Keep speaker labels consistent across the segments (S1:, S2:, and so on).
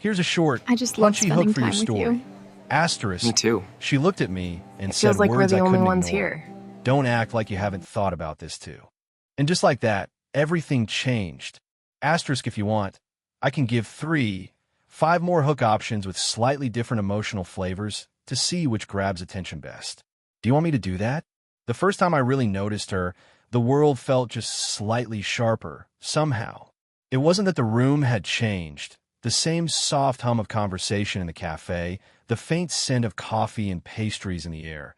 S1: Here's a short,
S2: I just love
S1: punchy hook
S2: spending
S1: for your
S2: time with
S1: story.
S2: you.
S1: Asterisk.
S3: Me too.
S1: She looked at me and
S3: It
S1: said
S3: feels like we're
S1: words
S3: the
S1: I
S3: only
S1: couldn't
S3: ones
S1: ignore.
S3: here.
S1: Don't act like you haven't thought about this too. And just like that, everything changed. Asterisk if you want. I can give 5 more hook options with slightly different emotional flavors to see which grabs attention best. Do you want me to do that? The first time I really noticed her, the world felt just slightly sharper, somehow. It wasn't that the room had changed. The same soft hum of conversation in the cafe, the faint scent of coffee and pastries in the air.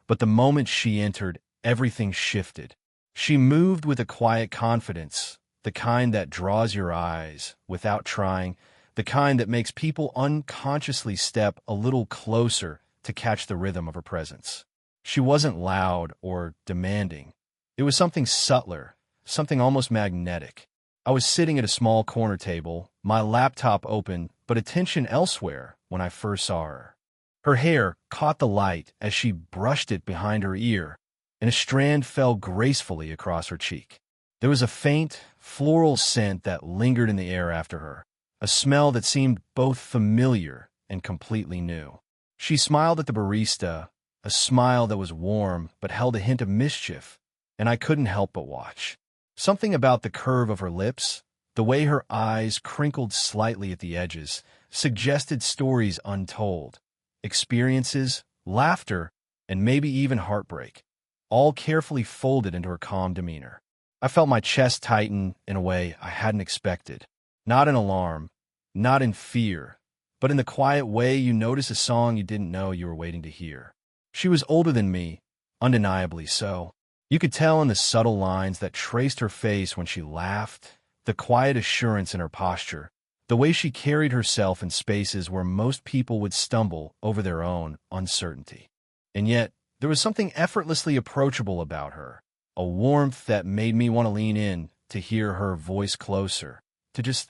S1: But the moment she entered, everything shifted. She moved with a quiet confidence, the kind that draws your eyes without trying, the kind that makes people unconsciously step a little closer to catch the rhythm of her presence. She wasn't loud or demanding. It was something subtler, something almost magnetic. I was sitting at a small corner table, my laptop open, but attention elsewhere when I first saw her. Her hair caught the light as she brushed it behind her ear, and a strand fell gracefully across her cheek. There was a faint, floral scent that lingered in the air after her, a smell that seemed both familiar and completely new. She smiled at the barista, a smile that was warm but held a hint of mischief, and I couldn't help but watch. Something about the curve of her lips, the way her eyes crinkled slightly at the edges, suggested stories untold, experiences, laughter, and maybe even heartbreak, all carefully folded into her calm demeanor. I felt my chest tighten in a way I hadn't expected, not in alarm, not in fear, but in the quiet way you notice a song you didn't know you were waiting to hear. She was older than me, undeniably so. You could tell in the subtle lines that traced her face when she laughed, the quiet assurance in her posture, the way she carried herself in spaces where most people would stumble over their own uncertainty. And yet, there was something effortlessly approachable about her, a warmth that made me want to lean in, to hear her voice closer, to just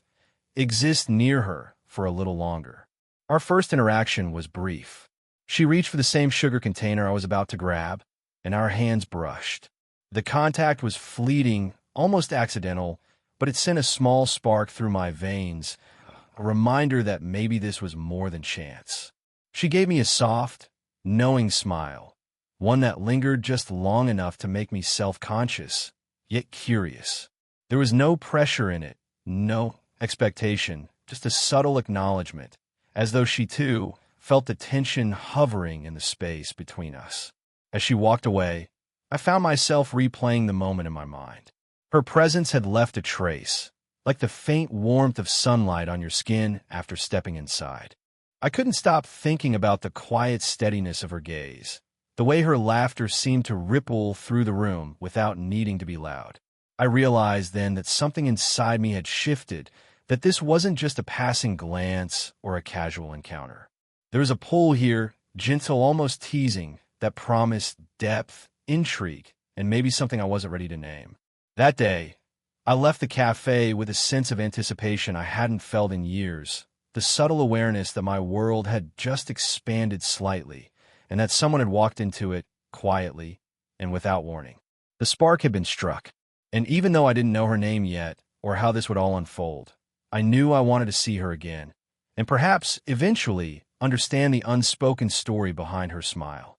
S1: exist near her for a little longer. Our first interaction was brief. She reached for the same sugar container I was about to grab, and our hands brushed. The contact was fleeting, almost accidental, but it sent a small spark through my veins, a reminder that maybe this was more than chance. She gave me a soft, knowing smile, one that lingered just long enough to make me self-conscious, yet curious. There was no pressure in it, no expectation, just a subtle acknowledgement, as though she too felt the tension hovering in the space between us. As she walked away, I found myself replaying the moment in my mind. Her presence had left a trace, like the faint warmth of sunlight on your skin after stepping inside. I couldn't stop thinking about the quiet steadiness of her gaze, the way her laughter seemed to ripple through the room without needing to be loud. I realized then that something inside me had shifted, that this wasn't just a passing glance or a casual encounter. There was a pull here, gentle, almost teasing, that promised depth, intrigue, and maybe something I wasn't ready to name. That day, I left the cafe with a sense of anticipation I hadn't felt in years, the subtle awareness that my world had just expanded slightly, and that someone had walked into it quietly and without warning. The spark had been struck, and even though I didn't know her name yet or how this would all unfold, I knew I wanted to see her again, and perhaps, eventually, understand the unspoken story behind her smile.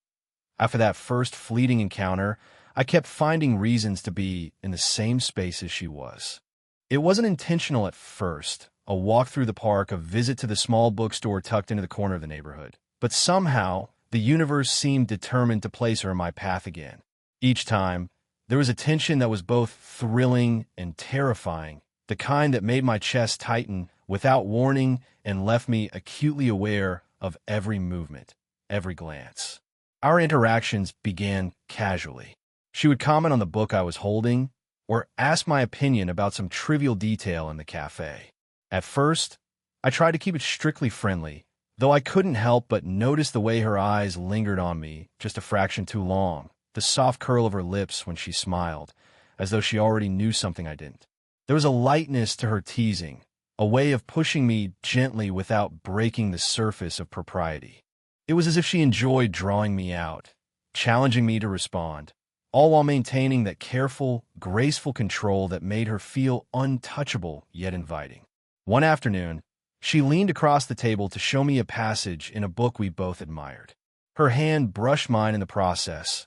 S1: After that first fleeting encounter, I kept finding reasons to be in the same space as she was. It wasn't intentional at first, a walk through the park, a visit to the small bookstore tucked into the corner of the neighborhood. But somehow, the universe seemed determined to place her in my path again. Each time, there was a tension that was both thrilling and terrifying, the kind that made my chest tighten without warning and left me acutely aware of every movement, every glance. Our interactions began casually. She would comment on the book I was holding, or ask my opinion about some trivial detail in the cafe. At first, I tried to keep it strictly friendly, though I couldn't help but notice the way her eyes lingered on me just a fraction too long, the soft curl of her lips when she smiled, as though she already knew something I didn't. There was a lightness to her teasing, a way of pushing me gently without breaking the surface of propriety. It was as if she enjoyed drawing me out, challenging me to respond, all while maintaining that careful, graceful control that made her feel untouchable yet inviting. One afternoon, She leaned across the table to show me a passage in a book we both admired. Her hand brushed mine in the process.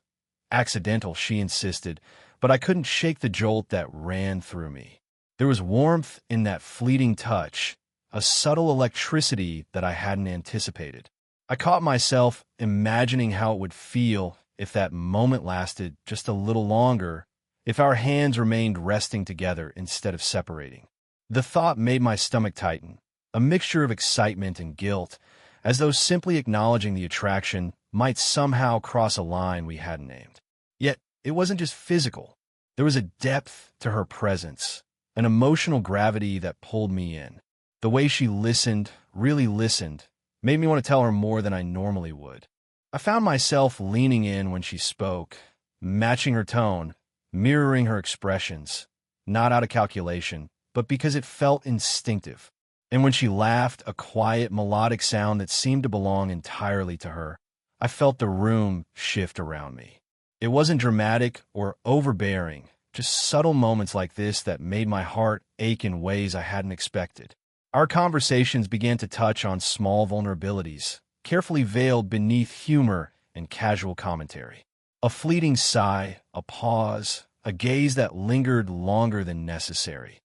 S1: Accidental, she insisted, but I couldn't shake the jolt that ran through me. There was warmth in that fleeting touch, a subtle electricity that I hadn't anticipated. I caught myself imagining how it would feel if that moment lasted just a little longer, if our hands remained resting together instead of separating. The thought made my stomach tighten, a mixture of excitement and guilt, as though simply acknowledging the attraction might somehow cross a line we hadn't named. Yet, it wasn't just physical. There was a depth to her presence, an emotional gravity that pulled me in. The way she listened, really listened, made me want to tell her more than I normally would. I found myself leaning in when she spoke, matching her tone, mirroring her expressions, not out of calculation, but because it felt instinctive. And when she laughed, a quiet, melodic sound that seemed to belong entirely to her, I felt the room shift around me. It wasn't dramatic or overbearing, just subtle moments like this that made my heart ache in ways I hadn't expected. Our conversations began to touch on small vulnerabilities, carefully veiled beneath humor and casual commentary. A fleeting sigh, a pause, a gaze that lingered longer than necessary.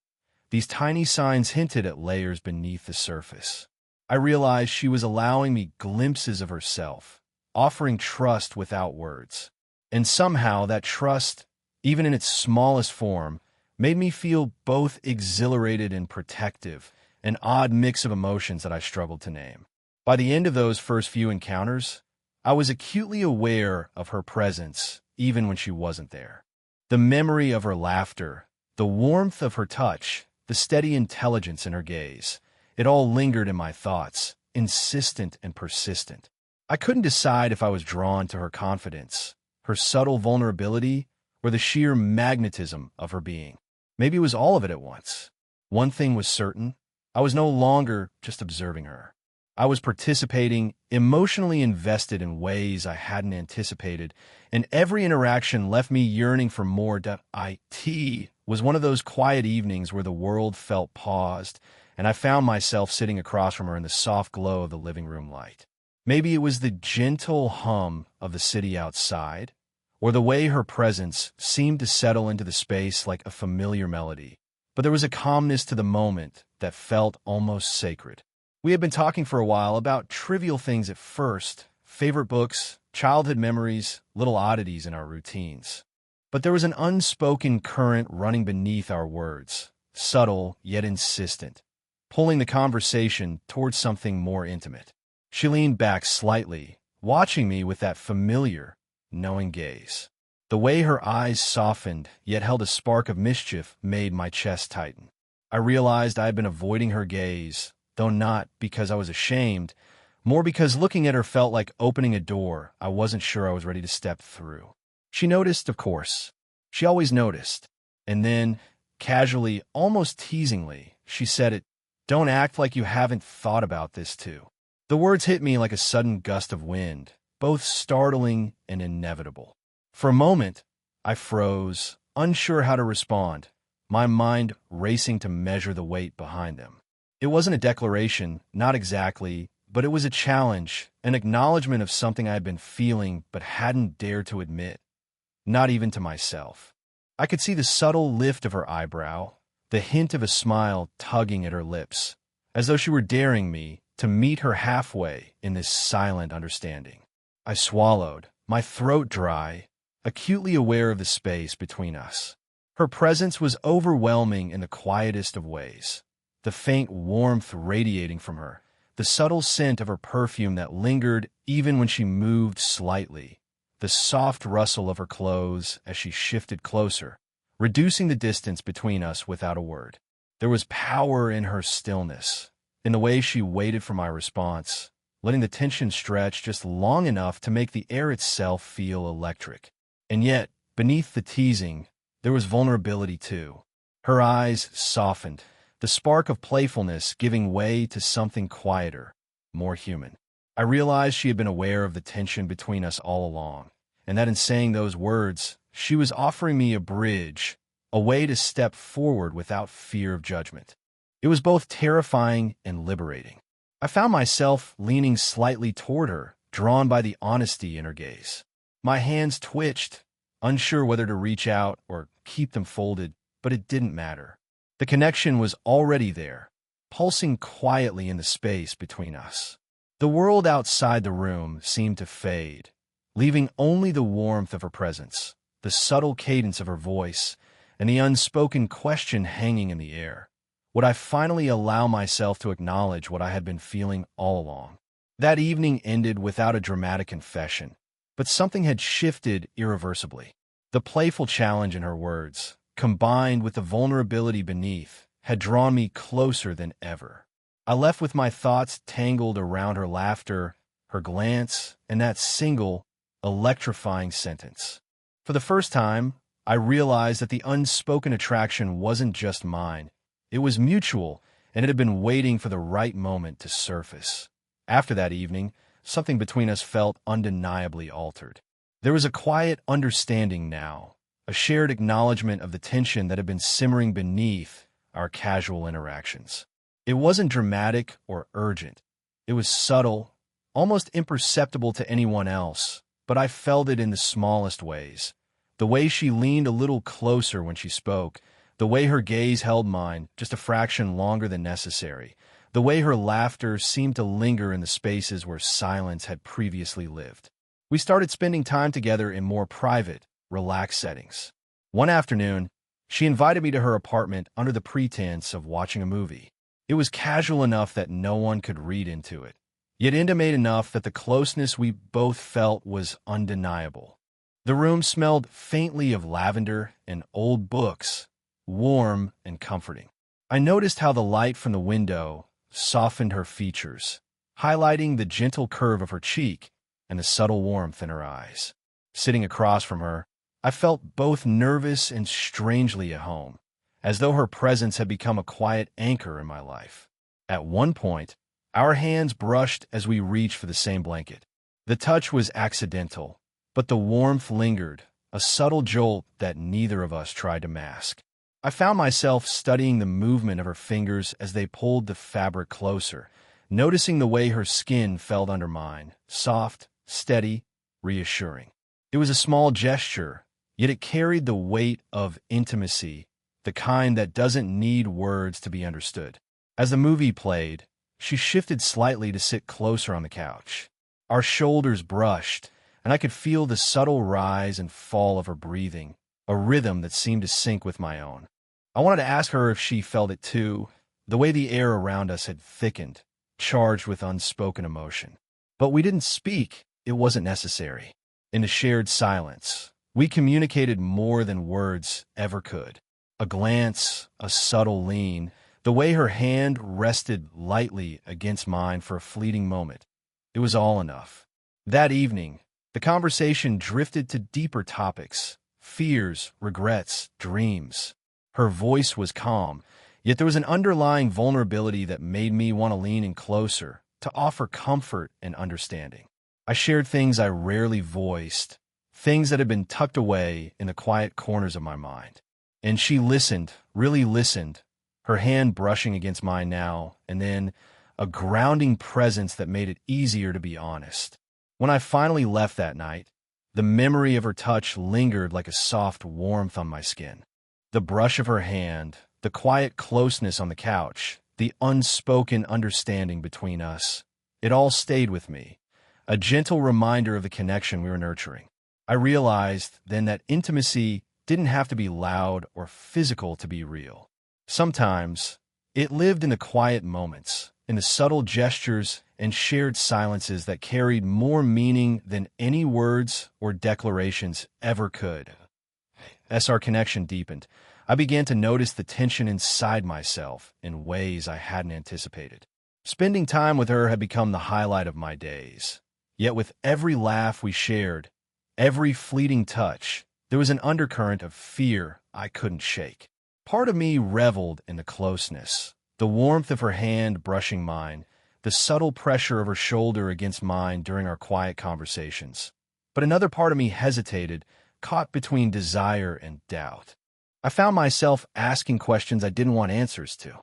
S1: These tiny signs hinted at layers beneath the surface. I realized she was allowing me glimpses of herself, offering trust without words. And somehow that trust, even in its smallest form, made me feel both exhilarated and protective, an odd mix of emotions that I struggled to name. By the end of those first few encounters, I was acutely aware of her presence, even when she wasn't there. The memory of her laughter, the warmth of her touch, the steady intelligence in her gaze, it all lingered in my thoughts, insistent and persistent. I couldn't decide if I was drawn to her confidence, her subtle vulnerability, or the sheer magnetism of her being. Maybe it was all of it at once. One thing was certain, I was no longer just observing her. I was participating, emotionally invested in ways I hadn't anticipated, and every interaction left me yearning for more depth. It was one of those quiet evenings where the world felt paused, and I found myself sitting across from her in the soft glow of the living room light. Maybe it was the gentle hum of the city outside, or the way her presence seemed to settle into the space like a familiar melody. But there was a calmness to the moment that felt almost sacred. We had been talking for a while about trivial things at first, favorite books, childhood memories, little oddities in our routines. But there was an unspoken current running beneath our words, subtle yet insistent, pulling the conversation towards something more intimate. She leaned back slightly, watching me with that familiar, knowing gaze. The way her eyes softened yet held a spark of mischief made my chest tighten. I realized I had been avoiding her gaze, though not because I was ashamed, more because looking at her felt like opening a door I wasn't sure I was ready to step through. She noticed, of course. She always noticed. And then, casually, almost teasingly, she said it, "Don't act like you haven't thought about this too." The words hit me like a sudden gust of wind, both startling and inevitable. For a moment, I froze, unsure how to respond, my mind racing to measure the weight behind them. It wasn't a declaration, not exactly, but it was a challenge, an acknowledgement of something I had been feeling but hadn't dared to admit, not even to myself. I could see the subtle lift of her eyebrow, the hint of a smile tugging at her lips, as though she were daring me to meet her halfway in this silent understanding. I swallowed, my throat dry, acutely aware of the space between us. Her presence was overwhelming in the quietest of ways. The faint warmth radiating from her, the subtle scent of her perfume that lingered even when she moved slightly, the soft rustle of her clothes as she shifted closer, reducing the distance between us without a word. There was power in her stillness, in the way she waited for my response, letting the tension stretch just long enough to make the air itself feel electric. And yet, beneath the teasing, there was vulnerability too. Her eyes softened, the spark of playfulness giving way to something quieter, more human. I realized she had been aware of the tension between us all along, and that in saying those words, she was offering me a bridge, a way to step forward without fear of judgment. It was both terrifying and liberating. I found myself leaning slightly toward her, drawn by the honesty in her gaze. My hands twitched, unsure whether to reach out or keep them folded, but it didn't matter. The connection was already there, pulsing quietly in the space between us. The world outside the room seemed to fade, leaving only the warmth of her presence, the subtle cadence of her voice, and the unspoken question hanging in the air. Would I finally allow myself to acknowledge what I had been feeling all along? That evening ended without a dramatic confession, but something had shifted irreversibly. The playful challenge in her words, combined with the vulnerability beneath, had drawn me closer than ever. I left with my thoughts tangled around her laughter, her glance, and that single, electrifying sentence. For the first time, I realized that the unspoken attraction wasn't just mine. It was mutual, and it had been waiting for the right moment to surface. After that evening, something between us felt undeniably altered. There was a quiet understanding now, a shared acknowledgement of the tension that had been simmering beneath our casual interactions. It wasn't dramatic or urgent. It was subtle, almost imperceptible to anyone else, but I felt it in the smallest ways. The way she leaned a little closer when she spoke, the way her gaze held mine just a fraction longer than necessary, the way her laughter seemed to linger in the spaces where silence had previously lived. We started spending time together in more private, relaxed settings. One afternoon, she invited me to her apartment under the pretense of watching a movie. It was casual enough that no one could read into it, yet intimate enough that the closeness we both felt was undeniable. The room smelled faintly of lavender and old books, warm and comforting. I noticed how the light from the window softened her features, highlighting the gentle curve of her cheek and the subtle warmth in her eyes. Sitting across from her, I felt both nervous and strangely at home, as though her presence had become a quiet anchor in my life. At one point, our hands brushed as we reached for the same blanket. The touch was accidental, but the warmth lingered, a subtle jolt that neither of us tried to mask. I found myself studying the movement of her fingers as they pulled the fabric closer, noticing the way her skin felt under mine, soft, steady, reassuring. It was a small gesture, yet it carried the weight of intimacy, the kind that doesn't need words to be understood. As the movie played, she shifted slightly to sit closer on the couch. Our shoulders brushed, and I could feel the subtle rise and fall of her breathing, a rhythm that seemed to sync with my own. I wanted to ask her if she felt it too, the way the air around us had thickened, charged with unspoken emotion. But we didn't speak. It wasn't necessary. In the shared silence, we communicated more than words ever could. A glance, a subtle lean, the way her hand rested lightly against mine for a fleeting moment. It was all enough. That evening, the conversation drifted to deeper topics, fears, regrets, dreams. Her voice was calm, yet there was an underlying vulnerability that made me want to lean in closer, to offer comfort and understanding. I shared things I rarely voiced, things that had been tucked away in the quiet corners of my mind. And she listened, really listened, her hand brushing against mine now and then, a grounding presence that made it easier to be honest. When I finally left that night, the memory of her touch lingered like a soft warmth on my skin. The brush of her hand, the quiet closeness on the couch, the unspoken understanding between us, it all stayed with me, a gentle reminder of the connection we were nurturing. I realized then that intimacy didn't have to be loud or physical to be real. Sometimes, it lived in the quiet moments, in the subtle gestures and shared silences that carried more meaning than any words or declarations ever could. As our connection deepened, I began to notice the tension inside myself in ways I hadn't anticipated. Spending time with her had become the highlight of my days. Yet with every laugh we shared, every fleeting touch, there was an undercurrent of fear I couldn't shake. Part of me reveled in the closeness, the warmth of her hand brushing mine, the subtle pressure of her shoulder against mine during our quiet conversations. But another part of me hesitated, caught between desire and doubt. I found myself asking questions I didn't want answers to.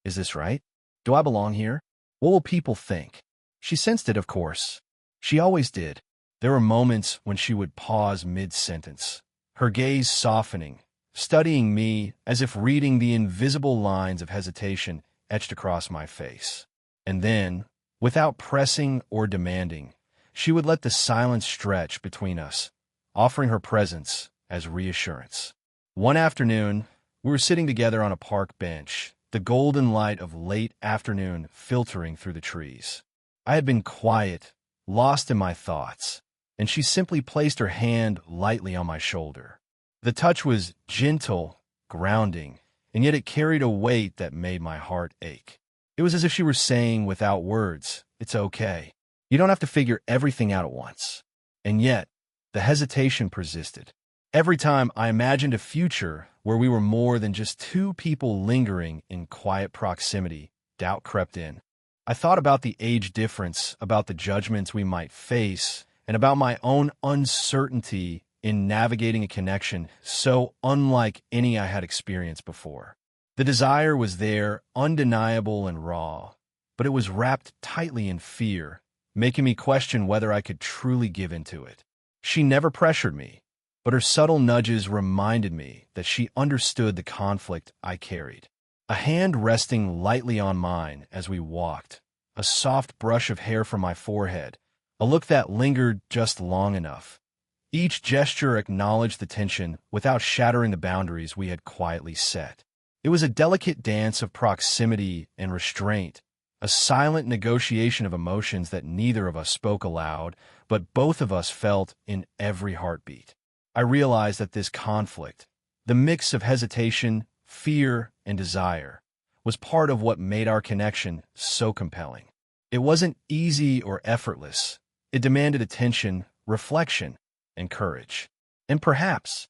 S1: Is this right? Do I belong here? What will people think? She sensed it, of course. She always did. There were moments when she would pause mid-sentence, her gaze softening, studying me as if reading the invisible lines of hesitation etched across my face. And then, without pressing or demanding, she would let the silence stretch between us, offering her presence as reassurance. One afternoon, we were sitting together on a park bench, the golden light of late afternoon filtering through the trees. I had been quiet, lost in my thoughts, and she simply placed her hand lightly on my shoulder. The touch was gentle, grounding, and yet it carried a weight that made my heart ache. It was as if she were saying without words, "It's okay. You don't have to figure everything out at once." And yet, the hesitation persisted. Every time I imagined a future where we were more than just two people lingering in quiet proximity, doubt crept in. I thought about the age difference, about the judgments we might face, and about my own uncertainty in navigating a connection so unlike any I had experienced before. The desire was there, undeniable and raw, but it was wrapped tightly in fear, making me question whether I could truly give into it. She never pressured me, but her subtle nudges reminded me that she understood the conflict I carried. A hand resting lightly on mine as we walked, a soft brush of hair from my forehead, a look that lingered just long enough. Each gesture acknowledged the tension without shattering the boundaries we had quietly set. It was a delicate dance of proximity and restraint, a silent negotiation of emotions that neither of us spoke aloud, but both of us felt in every heartbeat. I realized that this conflict, the mix of hesitation, fear, and desire, was part of what made our connection so compelling. It wasn't easy or effortless. It demanded attention, reflection, and courage. And perhaps